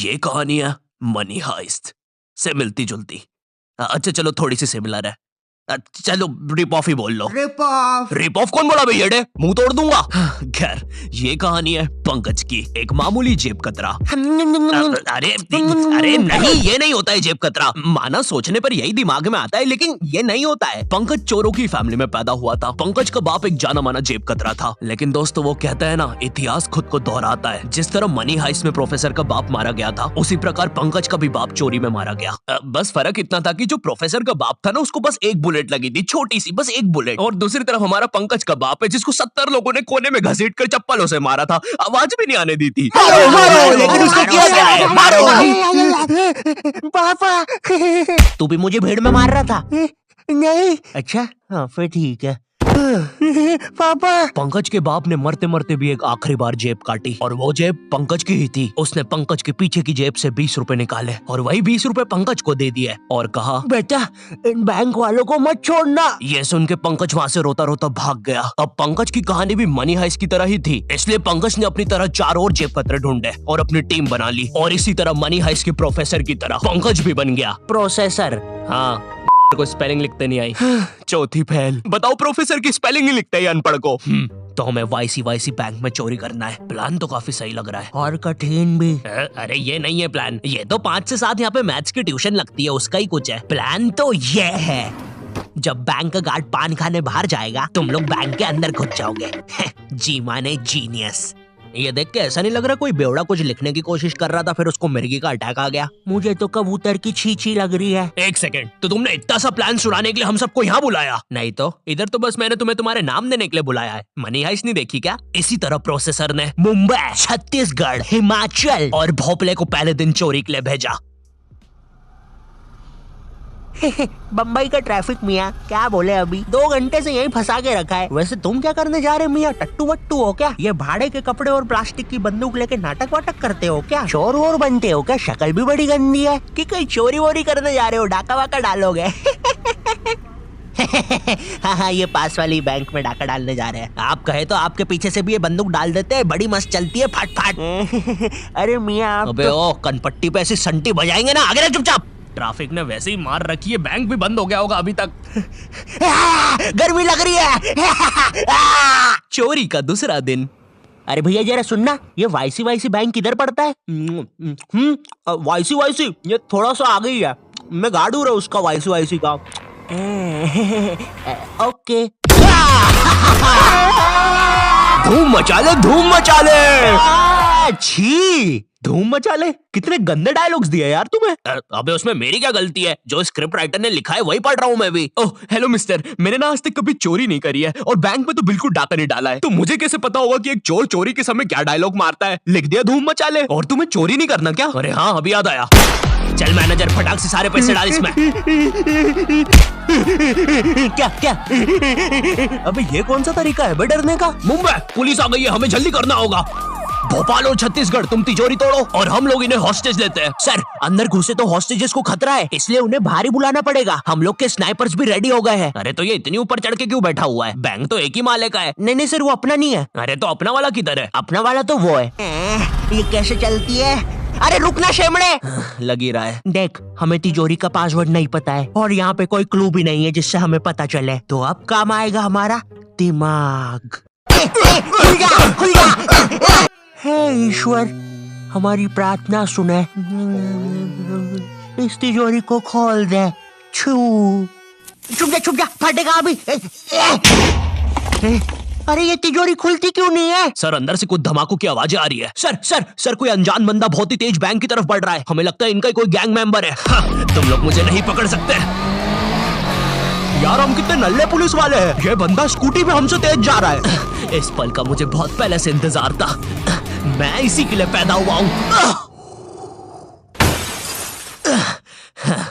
ये कहानी है मनी हाइस्ट से मिलती जुलती। अच्छा चलो थोड़ी सी सिमिलर है। चलो रिप ऑफ ही बोल लो। रिप ऑफ कौन बोला भैया? मुंह तोड़ दूंगा। खैर ये कहानी है पंकज की, एक मामूली जेब कतरा। अरे नहीं, ये नहीं होता है जेब कतरा। माना सोचने पर यही दिमाग में आता है, लेकिन ये नहीं होता है। पंकज चोरों की फैमिली में पैदा हुआ था। पंकज का बाप एक जाना माना जेब कतरा था। लेकिन दोस्तों वो कहता है ना, इतिहास खुद को दोहराता है। जिस तरह मनी हाइस्ट में प्रोफेसर का बाप मारा गया था, उसी प्रकार पंकज का भी बाप चोरी में मारा गया। बस फर्क इतना था कि जो प्रोफेसर का बाप था ना, उसको बस एक बुलेट लगी थी, छोटी सी, बस एक बुलेट। और दूसरी तरफ हमारा पंकज का बाप है, जिसको 70 लोगों ने कोने में घसीट कर चप्पलों से मारा था, आवाज भी नहीं आने दी थी। लेकिन उसको किया क्या है? पापा तू भी मुझे भीड़ में मार रहा था? नहीं। अच्छा हाँ फिर ठीक है। पापा पंकज के बाप ने मरते मरते भी एक आखिरी बार जेब काटी, और वो जेब पंकज की ही थी। उसने पंकज के पीछे की जेब से 20 रुपए निकाले और वही 20 रुपए पंकज को दे दिए और कहा, बेटा इन बैंक वालों को मत छोड़ना। ये सुन के पंकज वहाँ से रोता रोता भाग गया। अब पंकज की कहानी भी मनी हाइस्ट की तरह ही थी, इसलिए पंकज ने अपनी तरह 4 और जेब कतरे ढूंढे और अपनी टीम बना ली। और इसी तरह मनी हाइस्ट के प्रोफेसर की तरह पंकज भी बन गया प्रोसेसर। हाँ को स्पेलिंग लिखते नहीं आई। चौथी फेल। बताओ प्रोफेसर की स्पेलिंग नहीं लिखते अनपढ़ को। तो हमें वाईसी बैंक में चोरी करना है। प्लान तो काफी सही लग रहा है और कठिन भी। अरे ये नहीं है प्लान, ये तो 5 से 7 यहाँ पे मैथ्स की ट्यूशन लगती है, उसका ही कुछ है। प्लान तो ये है, जब बैंक का गार्ड पान खाने बाहर जाएगा, तुम लोग बैंक के अंदर घुस जाओगे। जी माने जीनियस। ये देख के ऐसा नहीं लग रहा कोई बेवड़ा कुछ लिखने की कोशिश कर रहा था, फिर उसको मिर्गी का अटैक आ गया। मुझे तो कबूतर की छींची लग रही है। एक सेकंड, तो तुमने इतना सा प्लान सुनाने के लिए हम सबको यहाँ बुलाया? नहीं तो इधर तो बस मैंने तुम्हें तुम्हारे नाम देने के लिए बुलाया है। मनी हाइस्ट नहीं देखी क्या? इसी तरह प्रोसेसर ने मुंबई, छत्तीसगढ़, हिमाचल और भोपले को पहले दिन चोरी के लिए भेजा। बम्बई का ट्रैफिक मियाँ, क्या बोले अभी 2 घंटे से यहीं फंसा के रखा है। वैसे तुम क्या करने जा रहे मियाँ? टट्टू वट्टू हो क्या? ये भाड़े के कपड़े और प्लास्टिक की बंदूक लेके नाटक वाटक करते हो क्या? चोर वोर बनते हो क्या? शक्ल भी बड़ी गंदी है। कि कहीं चोरी वोरी करने जा रहे हो? डाका वाका डालोगे? हाँ ये पास वाली बैंक में डाका डालने जा रहे हैं। आप कहे तो आपके पीछे से भी ये बंदूक डाल देते हैं, बड़ी मस्त चलती है, फट फट। अरे मियाँ अबे ओ कनपट्टी पे ऐसी संटी बजाएंगे ना, आगे चुपचाप। ट्रैफिक ने वैसे ही मार रखी है, बैंक भी बंद हो गया होगा अभी तक। गर्मी लग रही है। चोरी का दूसरा दिन। अरे भैया जरा सुनना, ये वाईसी बैंक किधर पड़ता है? वाईसी ये थोड़ा सा आगे ही है। मैं गार्ड हूँ उसका, वाईसी का। ओके। धूम मचा ले। छी, धूम मचा ले। कितने गंदे डायलॉग्स दिए यार तुम्हें। अबे उसमें मेरी क्या गलती है? जो स्क्रिप्ट राइटर ने लिखा है वही पढ़ रहा हूँ मैं भी। ओह हेलो मिस्टर, मैंने ना आज तक कभी चोरी नहीं करी है और बैंक में तो बिल्कुल डाका नहीं डाला है, तो मुझे कैसे पता होगा कि एक चोर चोरी के समय क्या डायलॉग मारता है? लिख दिया धूम मचा ले। और तुम्हें चोरी नहीं करना क्या? अरे हाँ अभी याद आया। चल मैनेजर फटाक से सारे पैसे डाल इसमें। क्या? अबे ये कौन सा तरीका है बे डरने का? मुंबई पुलिस आ गई है, हमें जल्दी करना होगा। भोपाल और छत्तीसगढ़ तुम तिजोरी तोड़ो और हम लोग इन्हें हॉस्टेज लेते हैं। सर अंदर घुसे तो हॉस्टेजेस को खतरा है, इसलिए उन्हें बाहर ही बुलाना पड़ेगा। हम लोग के स्नाइपर्स भी रेडी हो गए हैं। अरे तो ये इतनी ऊपर चढ़ के क्यों बैठा हुआ है? बैंक तो एक ही माले का है। नहीं सर, वो अपना नहीं है। अरे तो अपना वाला किधर है? अपना वाला तो वो है। ये कैसे चलती है? अरे रुकना शेमड़े। लगी रहा है। देख हमें तिजोरी का पासवर्ड नहीं पता है और यहाँ पे कोई क्लू भी नहीं है जिससे हमें पता चले, तो अब काम आएगा हमारा दिमाग। खुल जा। हे ईश्वर हमारी प्रार्थना सुने, इस तिजोरी को खोल दे। छुप जा फटेगा अभी। अरे ये तिजोरी खुलती क्यों नहीं है? सर अंदर से कुछ धमाकों की आवाजें आ रही है। सर कोई अनजान बंदा बहुत ही तेज बैंक की तरफ बढ़ रहा है। हमें लगता है इनका ही कोई गैंग मेंबर है। हाँ, तुम लोग मुझे नहीं पकड़ सकते। यार हम कितने नल्ले पुलिस वाले हैं। ये बंदा स्कूटी पे हमसे तेज जा रहा है। इस पल का मुझे बहुत पहले से इंतजार था, मैं इसी के लिए पैदा हुआ हूँ।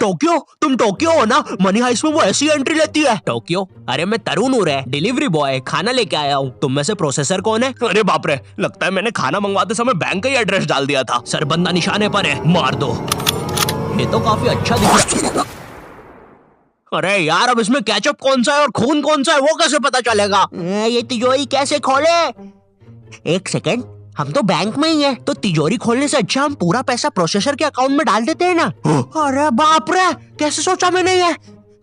टोक्यो, तुम टोक्यो हो ना? मनी हाइस्ट में वो ऐसी एंट्री लेती है। टोक्यो? अरे मैं तरुण हूँ रे, डिलीवरी बॉय, खाना लेके आया हूँ। तुम में से प्रोसेसर कौन है? अरे बाप रे, लगता है मैंने खाना मंगवाते समय बैंक का ही एड्रेस डाल दिया था। सर बंदा निशाने पर है, मार दो। ये तो काफी अच्छा दिख रहा है। अरे यार अब इसमें केचप कौन सा है और खून कौन सा है वो कैसे पता चलेगा? ये तिजोरी कैसे खोले? एक सेकंड, हम तो बैंक में ही है, तो तिजोरी खोलने से अच्छा हम पूरा पैसा प्रोसेसर के अकाउंट में डाल देते हैं ना। अरे बाप रे, कैसे सोचा मैंने ये?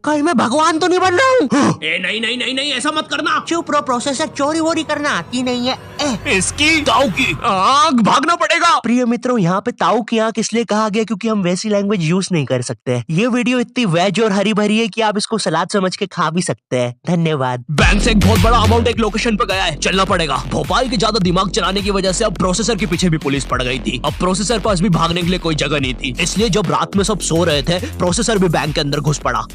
कहीं मैं भगवान तो नहीं बन रहा हूँ? नहीं नहीं नहीं नहीं, ऐसा मत करना। चुप रहो, प्रोसेसर चोरी वोरी करना आती नहीं है। इसकी ताऊ की आग भागना पड़ेगा। प्रिय मित्रों, यहाँ पे ताऊ की आंख इसलिए कहा गया क्योंकि हम वैसी लैंग्वेज यूज नहीं कर सकते। ये वीडियो इतनी वेज और हरी भरी है कि आप इसको सलाद समझ के खा भी सकते हैं। धन्यवाद। बैंक से एक बहुत बड़ा अमाउंट एक लोकेशन पे गया है, चलना पड़ेगा। भोपाल के ज्यादा दिमाग चलाने की वजह से अब प्रोसेसर के पीछे भी पुलिस पड़ गई थी। अब प्रोसेसर पास भी भागने के लिए कोई जगह नहीं थी, इसलिए जब रात में सब सो रहे थे प्रोसेसर भी बैंक के अंदर घुस पड़ा।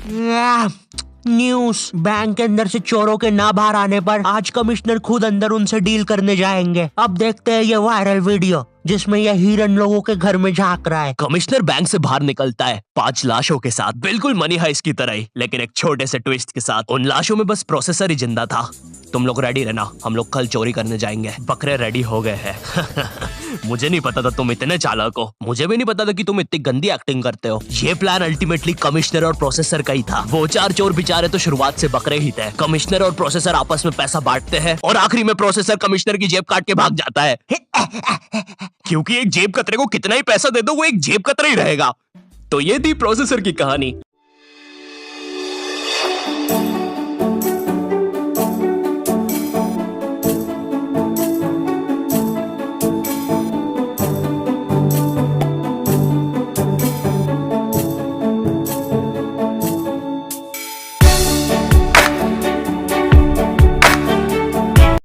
न्यूज, बैंक के अंदर से चोरों के ना बाहर आने पर आज कमिश्नर खुद अंदर उनसे डील करने जाएंगे। अब देखते हैं ये वायरल वीडियो जिसमें यह हिरन लोगों के घर में झांक रहा है। कमिश्नर बैंक से बाहर निकलता है 5 लाशों के साथ, बिल्कुल मनी हाइस्ट की तरह ही, लेकिन एक छोटे से ट्विस्ट के साथ। उन लाशों में बस प्रोसेसर ही जिंदा था। तुम लोग रेडी रहना, हम लोग कल चोरी करने जाएंगे। बकरे रेडी हो गए हैं। मुझे नहीं पता था तुम इतने चालाक हो, मुझे भी नहीं पता था कि तुम इतनी गंदी एक्टिंग करते हो। ये प्लान अल्टीमेटली कमिश्नर और प्रोसेसर का ही था। वो 4 चोर बेचारे तो शुरुआत से बकरे ही थे। कमिश्नर और प्रोसेसर आपस में पैसा बांटते हैं और आखिरी में प्रोसेसर कमिश्नर की जेब काट के भाग जाता है। क्योंकि एक जेब कतरे को कितना ही पैसा दे दो वो एक जेब कतरा ही रहेगा। तो ये थी प्रोसेसर की कहानी।